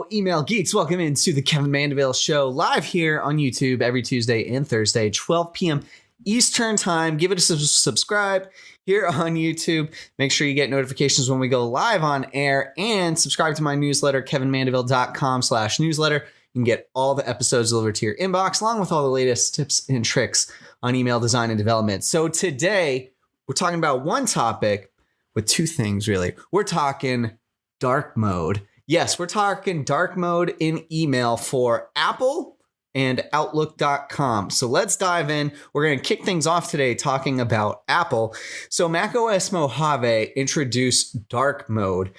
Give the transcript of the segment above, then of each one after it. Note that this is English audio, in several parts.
Hello, email geeks. Welcome into the Kevin Mandeville Show, live here on YouTube every Tuesday and Thursday, 12 p.m. Eastern Time. Give it a subscribe here on YouTube. Make sure you get notifications when we go live on air, and subscribe to my newsletter, kevinmandeville.com/newsletter. You can get all the episodes delivered to your inbox, along with all the latest tips and tricks on email design and development. So today, we're talking about one topic with two things, really. We're talking dark mode. Yes, we're talking dark mode in email for Apple and Outlook.com. So let's dive in. We're going to kick things off today talking about Apple. So macOS Mojave introduced dark mode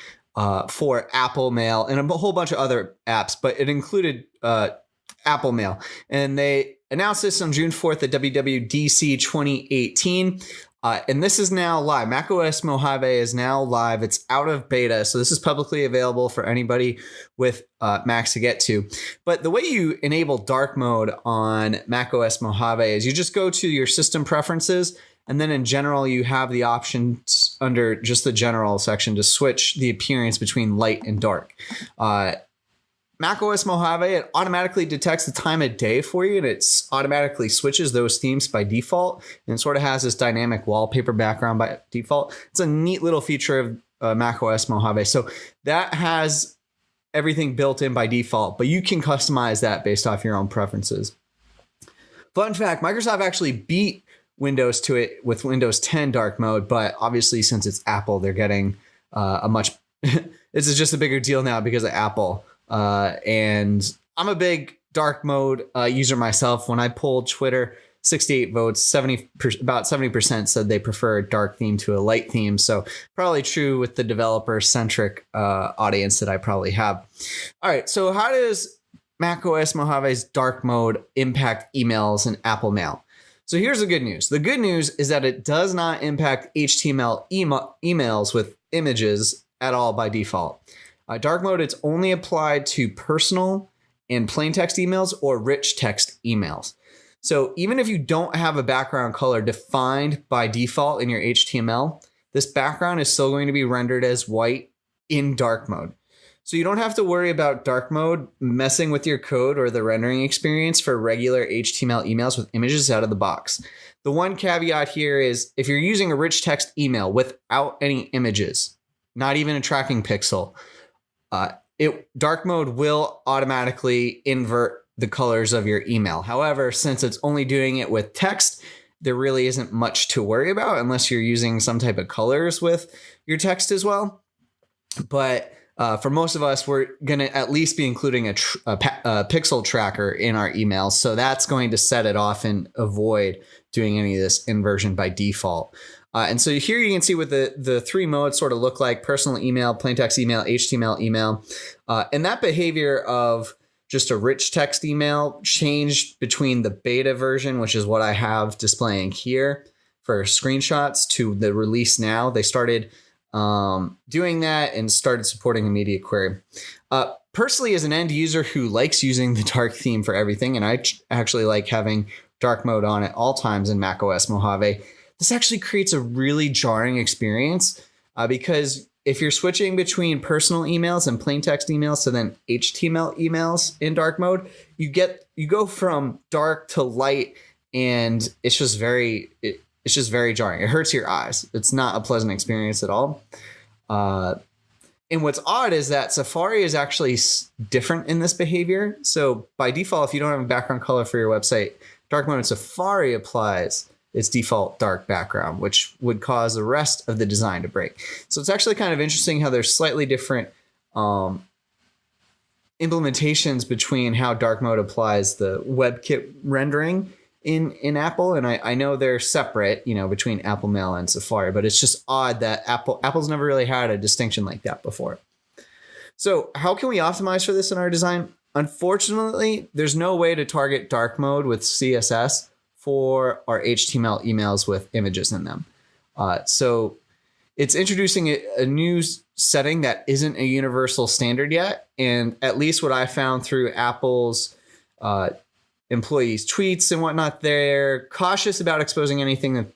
for Apple Mail and a whole bunch of other apps, but it included Apple Mail. And they announced this on June 4th at WWDC 2018. And this is now live. macOS Mojave is now live. It's out of beta, so this is publicly available for anybody with Macs to get to. But the way you enable dark mode on macOS Mojave is you just go to your system preferences, and then in general, you have the options under just the general section to switch the appearance between light and dark. macOS Mojave, it automatically detects the time of day for you, and it automatically switches those themes by default, and it sort of has this dynamic wallpaper background by default. It's a neat little feature of macOS Mojave. So that has everything built in by default, but you can customize that based off your own preferences. Fun fact, Microsoft actually beat Windows to it with Windows 10 dark mode, but obviously since it's Apple, they're getting a much, this is just a bigger deal now because of Apple. And I'm a big dark mode user myself. When I polled Twitter, 68 votes, about 70% said they prefer a dark theme to a light theme. So probably true with the developer-centric audience that I probably have. All right, so how does macOS Mojave's dark mode impact emails and Apple Mail? So here's the good news. The good news is that it does not impact HTML emails with images at all by default. Dark mode, it's only applied to personal and plain text emails or rich text emails. So even if you don't have a background color defined by default in your HTML, this background is still going to be rendered as white in dark mode. So you don't have to worry about dark mode messing with your code or the rendering experience for regular HTML emails with images out of the box. The one caveat here is if you're using a rich text email without any images, not even a tracking pixel, dark mode will automatically invert the colors of your email. However, since it's only doing it with text, there really isn't much to worry about unless you're using some type of colors with your text as well. But for most of us, we're going to at least be including a pixel tracker in our emails. So that's going to set it off and avoid doing any of this inversion by default. And so here you can see what the three modes sort of look like: personal email, plain text email, HTML email. And that behavior of just a rich text email changed between the beta version, which is what I have displaying here for screenshots, to the release now. They started doing that and started supporting immediate query. Personally, as an end user who likes using the dark theme for everything, and I actually like having dark mode on at all times in macOS Mojave, this actually creates a really jarring experience because if you're switching between personal emails and plain text emails to then HTML emails in dark mode, you go from dark to light, and it's just very jarring. It hurts your eyes. It's not a pleasant experience at all. And what's odd is that Safari is actually different in this behavior. So by default, if you don't have a background color for your website, dark mode in Safari applies its default dark background, which would cause the rest of the design to break. So it's actually kind of interesting how there's slightly different implementations between how dark mode applies the WebKit rendering in Apple. And I know they're separate, between Apple Mail and Safari, but it's just odd that Apple's never really had a distinction like that before. So how can we optimize for this in our design? Unfortunately, there's no way to target dark mode with CSS for our HTML emails with images in them. So it's introducing a new setting that isn't a universal standard yet. And at least what I found through Apple's employees' tweets and whatnot, they're cautious about exposing anything that,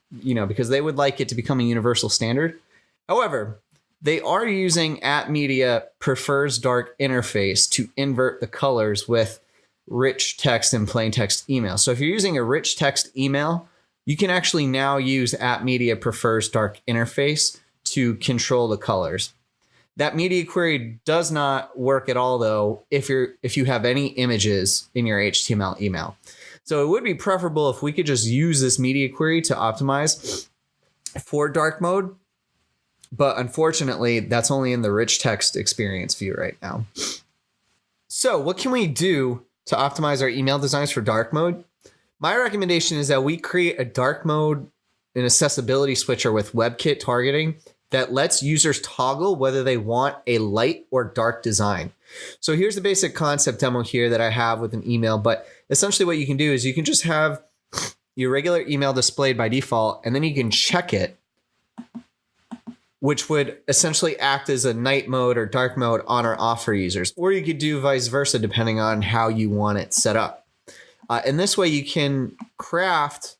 because they would like it to become a universal standard. However, They are using App Media prefers dark interface to invert the colors with rich text and plain text email. So if you're using a rich text email, you can actually now use App Media prefers dark interface to control the colors. That media query does not work at all, though, if you have any images in your HTML email. So it would be preferable if we could just use this media query to optimize for dark mode. But unfortunately, that's only in the rich text experience view right now. So what can we do to optimize our email designs for dark mode? My recommendation is that we create a dark mode and accessibility switcher with WebKit targeting that lets users toggle whether they want a light or dark design. So here's the basic concept demo here that I have with an email, but essentially what you can do is you can just have your regular email displayed by default, and then you can check it, which would essentially act as a night mode or dark mode on or off for users. Or you could do vice versa depending on how you want it set up. And this way you can craft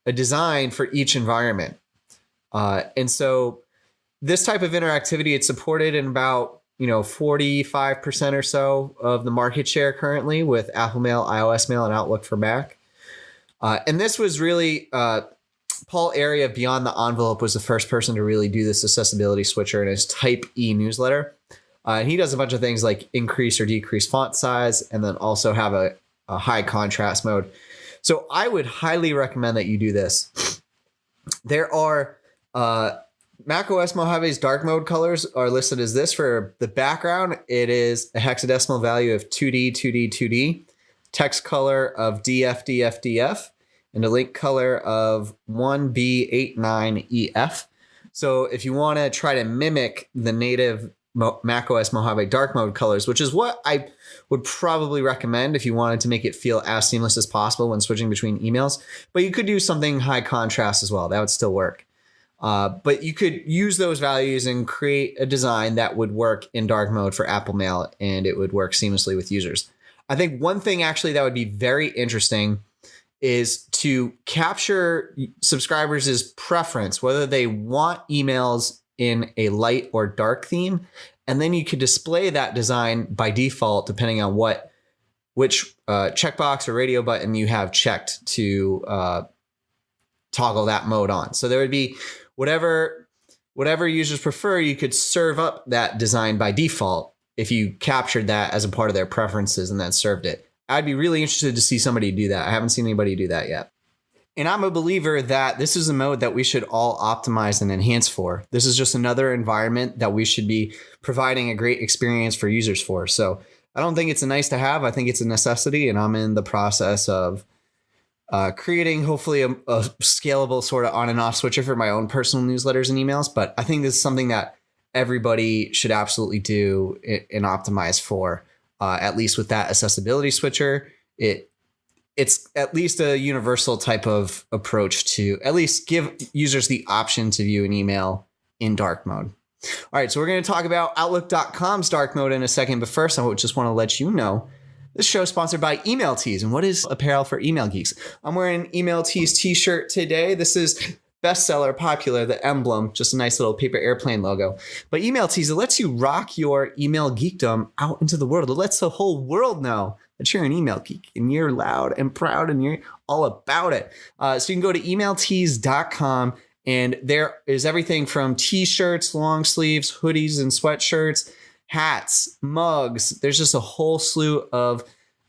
a design for each environment. And so this type of interactivity, it's supported in about 45% or so of the market share currently with Apple Mail, iOS Mail, and Outlook for Mac. And this was really Paul Arey of Beyond the Envelope was the first person to really do this accessibility switcher in his Type E newsletter. And he does a bunch of things like increase or decrease font size, and then also have a high contrast mode. So I would highly recommend that you do this. There are macOS Mojave's dark mode colors are listed as this. For the background, it is a hexadecimal value of 2D, 2D, 2D, text color of DF, DF, DF, and a link color of 1B89EF. So if you want to try to mimic the native macOS Mojave dark mode colors, which is what I would probably recommend if you wanted to make it feel as seamless as possible when switching between emails, but you could do something high contrast as well. That would still work. But you could use those values and create a design that would work in dark mode for Apple Mail, and it would work seamlessly with users. I think one thing actually that would be very interesting is to capture subscribers' preference, whether they want emails in a light or dark theme. And then you could display that design by default, depending on which checkbox or radio button you have checked to toggle that mode on. So there would be whatever users prefer, you could serve up that design by default if you captured that as a part of their preferences and then served it. I'd be really interested to see somebody do that. I haven't seen anybody do that yet. And I'm a believer that this is a mode that we should all optimize and enhance for. This is just another environment that we should be providing a great experience for users for. So I don't think it's a nice to have. I think it's a necessity. And I'm in the process of creating hopefully a scalable sort of on and off switcher for my own personal newsletters and emails. But I think this is something that everybody should absolutely do and optimize for, at least with that accessibility switcher. It's at least a universal type of approach to at least give users the option to view an email in dark mode. All right, so we're going to talk about Outlook.com's dark mode in a second. But first, I just want to let you know this show is sponsored by Email Tees. And what is apparel for email geeks? I'm wearing an Email Tees t-shirt today. This is bestseller, popular, the emblem, just a nice little paper airplane logo. But Email Tees, it lets you rock your email geekdom out into the world. It lets the whole world know that you're an email geek and you're loud and proud and you're all about it. So you can go to emailtees.com, and there is everything from t-shirts, long sleeves, hoodies and sweatshirts, hats, mugs. There's just a whole slew of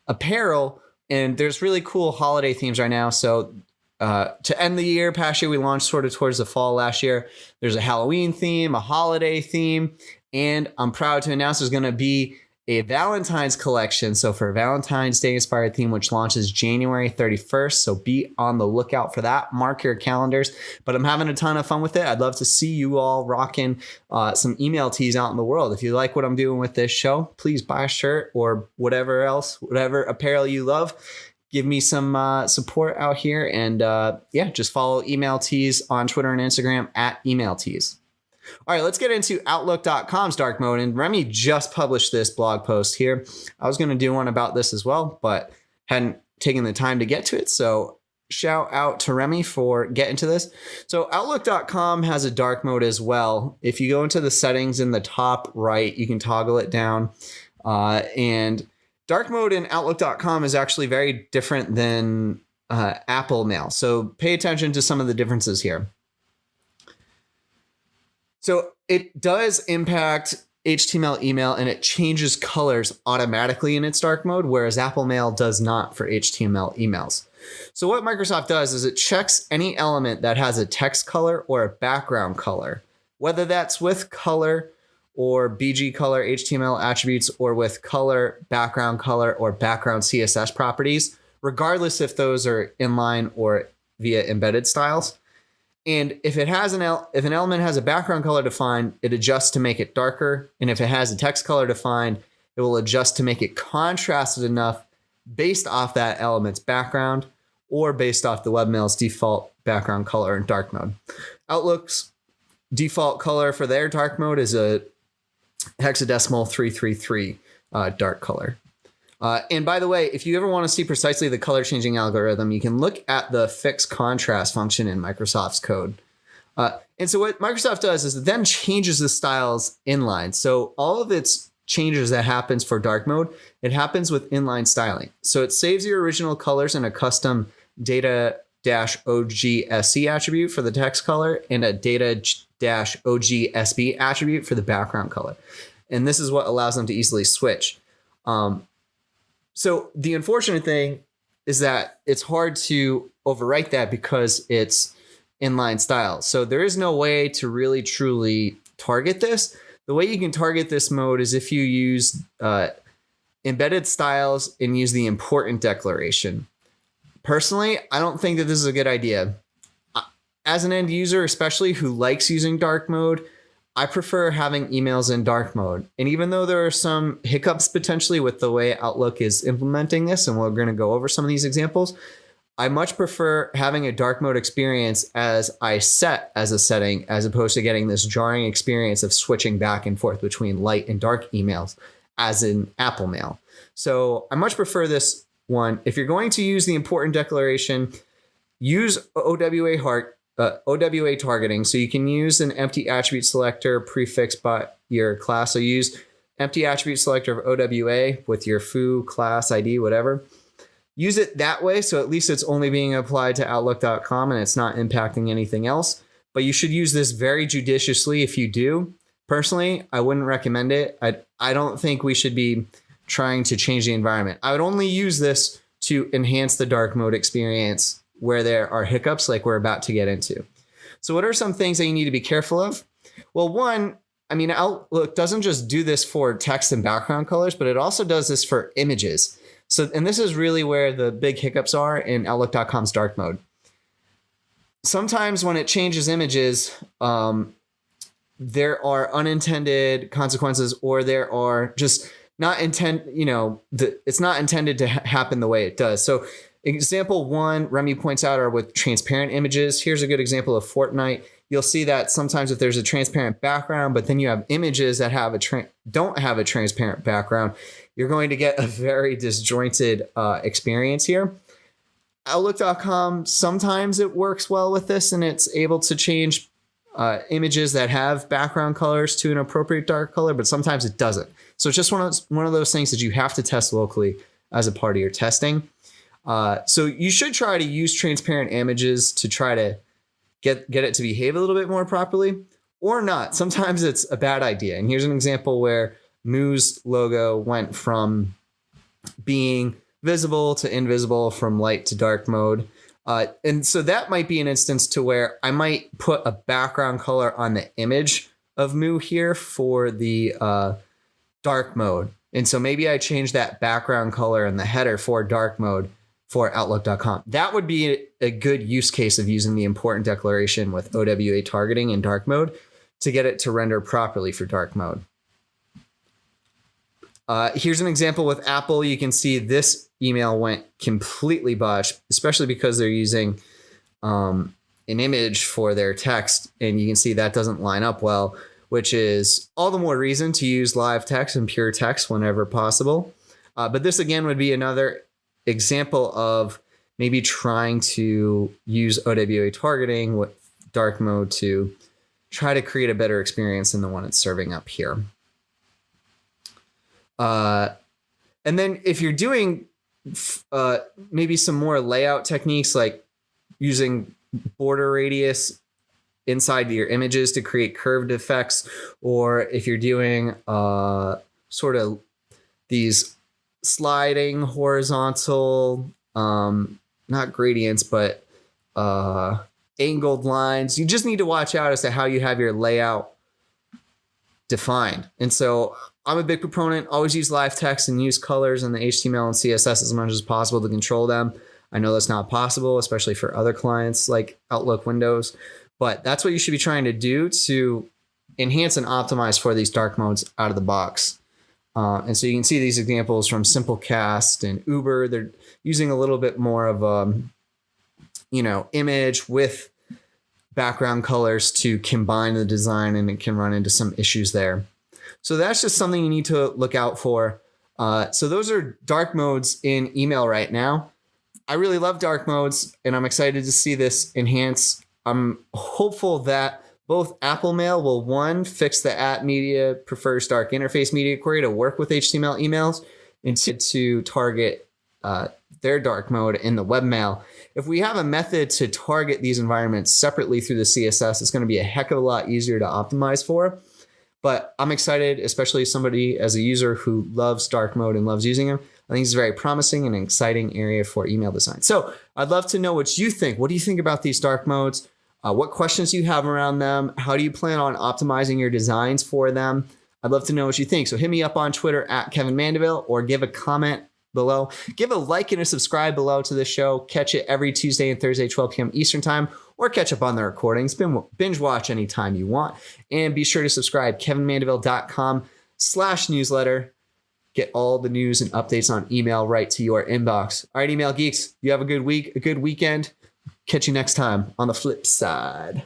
apparel, and there's really cool holiday themes right now. So to end the year, past year, we launched sort of towards the fall last year. There's a Halloween theme, a holiday theme, and I'm proud to announce there's going to be a Valentine's collection. So for a Valentine's Day inspired theme, which launches January 31st. So be on the lookout for that. Mark your calendars. But I'm having a ton of fun with it. I'd love to see you all rocking some email tees out in the world. If you like what I'm doing with this show, please buy a shirt or whatever else, whatever apparel you love. Give me some support out here. And just follow Email Tees on Twitter and Instagram at Email Tees. All right, let's get into Outlook.com's dark mode. And Remy just published this blog post here. I was going to do one about this as well, but hadn't taken the time to get to it. So shout out to Remy for getting to this. So Outlook.com has a dark mode as well. If you go into the settings in the top right, you can toggle it down. And dark mode in Outlook.com is actually very different than Apple Mail. So pay attention to some of the differences here. So it does impact HTML email, and it changes colors automatically in its dark mode, whereas Apple Mail does not for HTML emails. So what Microsoft does is it checks any element that has a text color or a background color, whether that's with color or BG color HTML attributes or with color, background color, or background CSS properties, regardless if those are inline or via embedded styles. And if it has if an element has a background color defined, it adjusts to make it darker. And if it has a text color defined, it will adjust to make it contrasted enough based off that element's background or based off the webmail's default background color in dark mode. Outlook's default color for their dark mode is a hexadecimal 333 dark color. And by the way, if you ever want to see precisely the color changing algorithm, you can look at the fix contrast function in Microsoft's code. And so what Microsoft does is it then changes the styles inline. So all of its changes that happens for dark mode, it happens with inline styling. So it saves your original colors in a custom data-OGSC attribute for the text color and a data-OGSB attribute for the background color. And this is what allows them to easily switch. So the unfortunate thing is that it's hard to overwrite that because it's inline style. So there is no way to really truly target this. The way you can target this mode is if you use embedded styles and use the important declaration. Personally, I don't think that this is a good idea. As an end user, especially who likes using dark mode, I prefer having emails in dark mode. And even though there are some hiccups potentially with the way Outlook is implementing this, and we're going to go over some of these examples, I much prefer having a dark mode experience as I set as a setting, as opposed to getting this jarring experience of switching back and forth between light and dark emails as in Apple Mail. So I much prefer this one. If you're going to use the important declaration, use OWA targeting. So you can use an empty attribute selector prefixed by your class. So use empty attribute selector of OWA with your foo, class, ID, whatever. Use it that way. So at least it's only being applied to Outlook.com and it's not impacting anything else. But you should use this very judiciously if you do. Personally, I wouldn't recommend it. I don't think we should be trying to change the environment. I would only use this to enhance the dark mode experience where there are hiccups like we're about to get into. So what are some things that you need to be careful of? Well, one, Outlook doesn't just do this for text and background colors, but it also does this for images. So, and this is really where the big hiccups are in Outlook.com's dark mode. Sometimes when it changes images, there are unintended consequences, or there are just not it's not intended to happen the way it does. So example one, Remy points out, are with transparent images. Here's a good example of Fortnite. You'll see that sometimes if there's a transparent background, but then you have images that have don't have a transparent background, you're going to get a very disjointed experience here. Outlook.com, sometimes it works well with this and it's able to change images that have background colors to an appropriate dark color, but sometimes it doesn't. So it's just one of those things that you have to test locally as a part of your testing. So you should try to use transparent images to try to get it to behave a little bit more properly, or not. Sometimes it's a bad idea. And here's an example where Moo's logo went from being visible to invisible, from light to dark mode. And so that might be an instance to where I might put a background color on the image of Moo here for the dark mode. And so maybe I change that background color in the header for dark mode for Outlook.com. That would be a good use case of using the important declaration with OWA targeting in dark mode to get it to render properly for dark mode. Here's an example with Apple. You can see this email went completely botched, especially because they're using an image for their text. And you can see that doesn't line up well, which is all the more reason to use live text and pure text whenever possible. But this again would be another example of maybe trying to use OWA targeting with dark mode to try to create a better experience than the one it's serving up here. And then if you're doing maybe some more layout techniques like using border radius inside your images to create curved effects, or if you're doing sort of these sliding horizontal, not gradients, but angled lines, you just need to watch out as to how you have your layout defined. And so I'm a big proponent, always use live text and use colors in the HTML and CSS as much as possible to control them. I know that's not possible, especially for other clients like Outlook Windows, but that's what you should be trying to do to enhance and optimize for these dark modes out of the box. And so you can see these examples from Simplecast and Uber. They're using a little bit more of a, image with background colors to combine the design, and it can run into some issues there. So that's just something you need to look out for. So those are dark modes in email right now. I really love dark modes, and I'm excited to see this enhance. I'm hopeful that both Apple Mail will, one, fix the @media prefers dark interface media query to work with HTML emails, and to target their dark mode in the webmail. If we have a method to target these environments separately through the CSS, it's going to be a heck of a lot easier to optimize for. But I'm excited, especially somebody as a user who loves dark mode and loves using them. I think it's very promising and an exciting area for email design. So I'd love to know what you think. What do you think about these dark modes? What questions do you have around them? How do you plan on optimizing your designs for them? I'd love to know what you think. So hit me up on Twitter @KevinMandeville, or give a comment below. Give a like and a subscribe below to the show. Catch it every Tuesday and Thursday, 12 p.m. Eastern time, or catch up on the recordings. Binge watch anytime you want. And be sure to subscribe, kevinmandeville.com/newsletter. Get all the news and updates on email right to your inbox. All right, email geeks, you have a good week, a good weekend. Catch you next time on the flip side.